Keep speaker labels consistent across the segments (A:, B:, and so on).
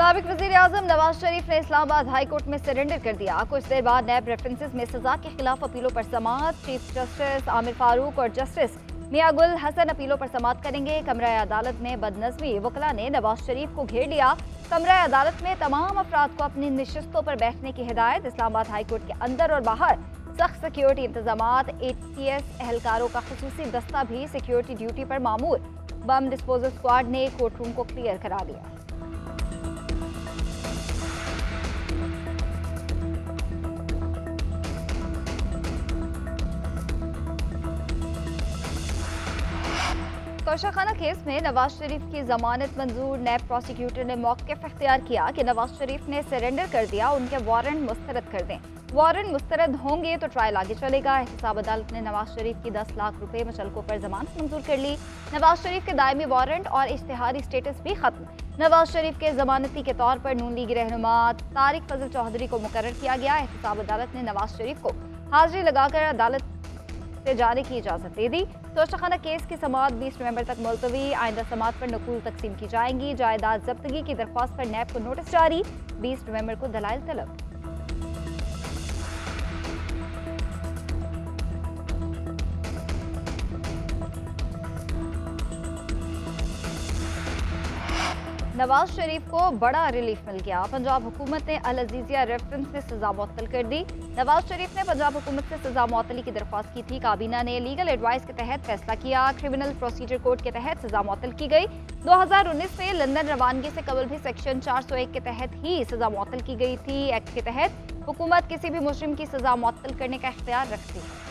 A: साबिक वज़ीर-ए-आज़म नवाज शरीफ ने इस्लामाबाद हाई कोर्ट में सरेंडर कर दिया। कुछ देर बाद नैब रेफरेंसेस में सजा के खिलाफ अपीलों पर समाअत। चीफ जस्टिस आमिर फारूक और जस्टिस मियां गुल हसन अपीलों पर समाअत करेंगे। कमरा अदालत में बदनज़मी वकला ने नवाज शरीफ को घेर लिया। कमरा अदालत में तमाम अफराद को अपनी नशिस्तों पर बैठने की हिदायत। इस्लामाबाद हाई कोर्ट के अंदर और बाहर सख्त सिक्योरिटी इंतजामात। ATS एहलकारों का खुसूसी दस्ता भी सिक्योरिटी ड्यूटी पर मामूर। बम डिस्पोजल स्क्वाड ने कोर्ट रूम को क्लियर करा दिया। तोशाखाना केस में नवाज शरीफ की जमानत मंजूर। नैब प्रोसिक्यूटर ने मौक़िफ़ इख्तियार किया कि नवाज शरीफ ने सरेंडर कर दिया, उनके वारंट मुस्तरद कर दें। वारंट मुस्तरद होंगे तो ट्रायल आगे चलेगा। एहतसाब अदालत ने नवाज शरीफ की 10 लाख रुपए मुचलकों पर जमानत मंजूर कर ली। नवाज शरीफ के दायमी वारंट और इश्तिहारी स्टेटस भी खत्म। नवाज शरीफ के जमानती के तौर पर नून लीग रहनुमा तारिक फजल चौधरी को मुकर्रर किया गया। एहतसाब अदालत ने नवाज शरीफ को हाजिरी लगाकर अदालत से जाने की इजाजत दे दी। तोशाखाना केस की समाअत 20 नवंबर तक मुलतवी। आइंदा समाअत पर नकूल तकसीम की जाएंगी। जायदाद जब्तगी की दरख्वास्त पर नैब को नोटिस जारी। 20 नवंबर को दलाइल तलब। नवाज शरीफ को बड़ा रिलीफ मिल गया। पंजाब हुकूमत ने अल अजीजिया रेफरेंस से सजा मुअत्तल कर दी। नवाज शरीफ ने पंजाब हुकूमत से सजा मुअत्तली की दरख्वास्त की थी। काबीना ने लीगल एडवाइस के तहत फैसला किया। क्रिमिनल प्रोसीजर कोड के तहत सजा मुअत्तल की गई। 2019 में लंदन रवानगी से कबल भी सेक्शन 401 के तहत ही सजा मुअत्तल की गई थी। एक्ट के तहत हुकूमत किसी भी मुजरिम की सजा मुअत्तल करने का इख्तियार रखती है।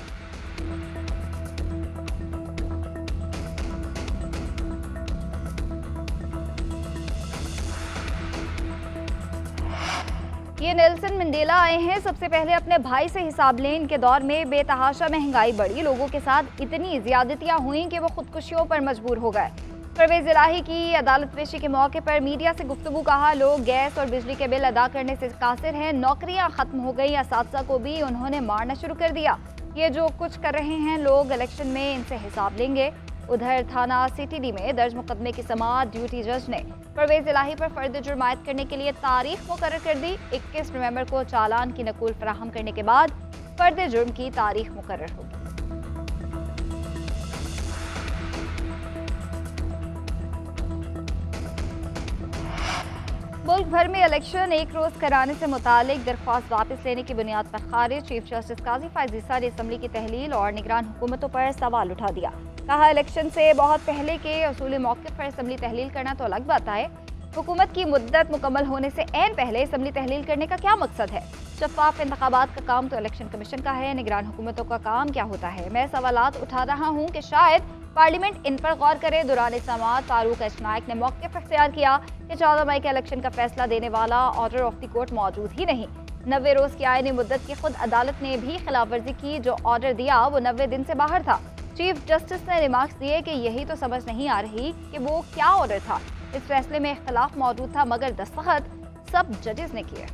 A: ये नेल्सन मंडेला आए हैं। सबसे पहले अपने भाई से हिसाब लें। इनके दौर में बेतहाशा महंगाई बढ़ी, लोगों के साथ इतनी ज्यादतियां हुई कि वो खुदकुशियों पर मजबूर हो गए। परवेज इलाही की अदालत पेशी के मौके पर मीडिया से गुफ्तगू। कहा, लोग गैस और बिजली के बिल अदा करने से कासिर हैं। नौकरियां खत्म हो गई। असातिज़ा को भी उन्होंने मारना शुरू कर दिया। ये जो कुछ कर रहे हैं लोग, इलेक्शन में इनसे हिसाब लेंगे। उधर थाना CTD में दर्ज मुकदमे की समाअत। ड्यूटी जज ने परवेज इलाही पर फर्द जुर्म आयद करने के लिए तारीख मुकर्रर कर दी। 21 नवंबर को चालान की नकूल फराहम करने के बाद फर्द जुर्म की तारीख मुकर्रर होगी। मुल्क भर में इलेक्शन एक रोज कराने से मुतालिक दरख्वास्त वापस लेने की बुनियाद पर खारिज। चीफ जस्टिस काजी फायज ईसा ने असम्बली की तहलील और निगरान हुकूमतों पर सवाल उठा दिया। कहा, इलेक्शन से बहुत पहले के असूल मौक़िफ़ पर असम्बली तहलील करना तो अलग बात है। हुकूमत की मुद्दत मुकम्मल होने से ऐन पहले असम्बली तहलील करने का क्या मकसद है? शफाफ इंतखाबात का काम तो इलेक्शन कमीशन का है, निगरान हुकूमतों का काम क्या होता है? मैं सवालात उठा रहा हूँ कि शायद पार्लियामेंट इन पर गौर करे। दौरान समाअत फारूक एच नायक ने मौक़िफ़ इख्तियार किया कि 14 मई के इलेक्शन का फैसला देने वाला ऑर्डर ऑफ द कोर्ट मौजूद ही नहीं। 90 रोज़ की आईनी मुद्दत की खुद अदालत ने भी खिलाफ वर्जी की। जो ऑर्डर दिया वो 90 दिन से बाहर था। चीफ जस्टिस ने रिमार्क्स दिए कि यही तो समझ नहीं आ रही कि वो क्या ऑर्डर था। इस फैसले में इख्तलाफ मौजूद था मगर दस्तखत सब जजेस ने किए।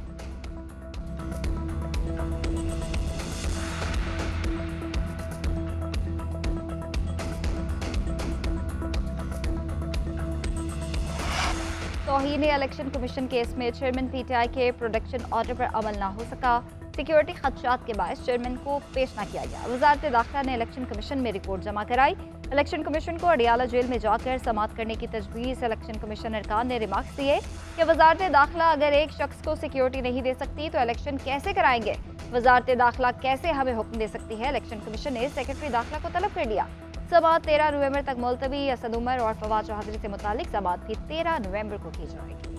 A: तौहीन इलेक्शन कमीशन केस में चेयरमैन PTI के प्रोडक्शन ऑर्डर पर अमल ना हो सका। सिक्योरिटी खदशात के बायस चेयरमैन को पेश न किया गया। वजारत दाखिला ने इलेक्शन कमीशन में रिपोर्ट जमा कराई। इलेक्शन कमीशन को अडियाला जेल में जाकर समाअत करने की तजवीज़। इलेक्शन कमीशन अरकान ने रिमार्क्स दिए कि वजारत दाखिला अगर एक शख्स को सिक्योरिटी नहीं दे सकती तो इलेक्शन कैसे कराएंगे? वजारत दाखिला कैसे हमें हुक्म दे सकती है? इलेक्शन कमीशन ने सेक्रेटरी दाखिला को तलब कर लिया। समाअत 13 नवंबर तक मुलतवी। असद उमर और फवाद चौधरी से मुतालिक समाअत भी 13 नवंबर को की जाएगी।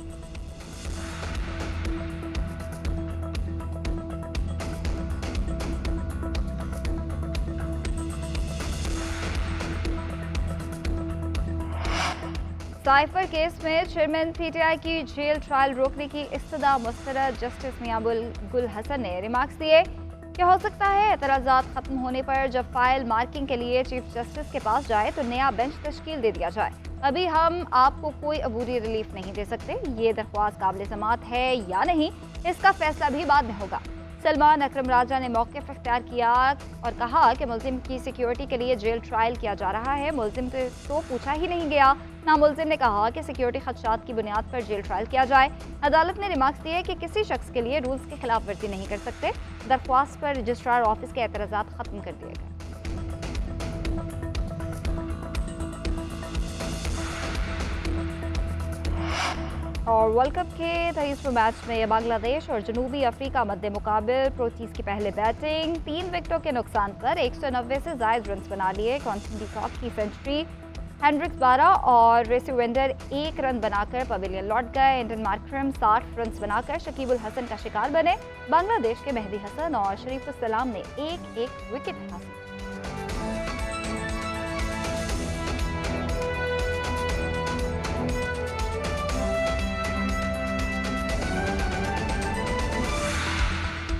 A: साइफर केस में चेयरमैन PTI की जेल ट्रायल रोकने की इस्तदा मुस्तरद। जस्टिस मियां गुल हसन ने रिमार्क्स दिए कि हो सकता है एतराज़ात खत्म होने पर जब फाइल मार्किंग के लिए चीफ जस्टिस के पास जाए तो नया बेंच तश्कील दे दिया जाए। अभी हम आपको कोई अबूरी रिलीफ नहीं दे सकते। ये दरख्वास्त काबिल समाअत है या नहीं, इसका फैसला भी बाद में होगा। सलमान अकरम राजा ने मौक़िफ़ इख्तियार किया और कहा कि मुल्ज़िम की सिक्योरिटी के लिए जेल ट्रायल किया जा रहा है। मुल्ज़िम तो पूछा ही नहीं गया। नामुल्ज़िम ने कहा कि सिक्योरिटी खदशात की बुनियाद पर जेल ट्रायल किया जाए। अदालत ने रिमार्क्स दिए कि किसी शख्स के लिए रूल्स की खिलाफ वर्जी नहीं कर सकते। दरख्वास्त पर रजिस्ट्रार ऑफिस के एतराज़ात ख़त्म कर दिए गए। और वर्ल्ड कप के 23वें मैच में बांग्लादेश और जनूबी अफ्रीका मध्य मुकाबिल। प्रोटीज की पहले बैटिंग 3 विकेटों के नुकसान पर 190 से ज़ायद रन बना लिए। क्वांटम डिकॉक की सेंचुरी, हेंड्रिक्स 12 और रेसुवेंडर 1 रन बनाकर पवेलियन लौट गए। इंडियन मार्करम 60 रन बनाकर शकीबुल हसन का शिकार बने। बांग्लादेश के मेहदी हसन और शरीफुल सलाम ने एक विकेट हासिल।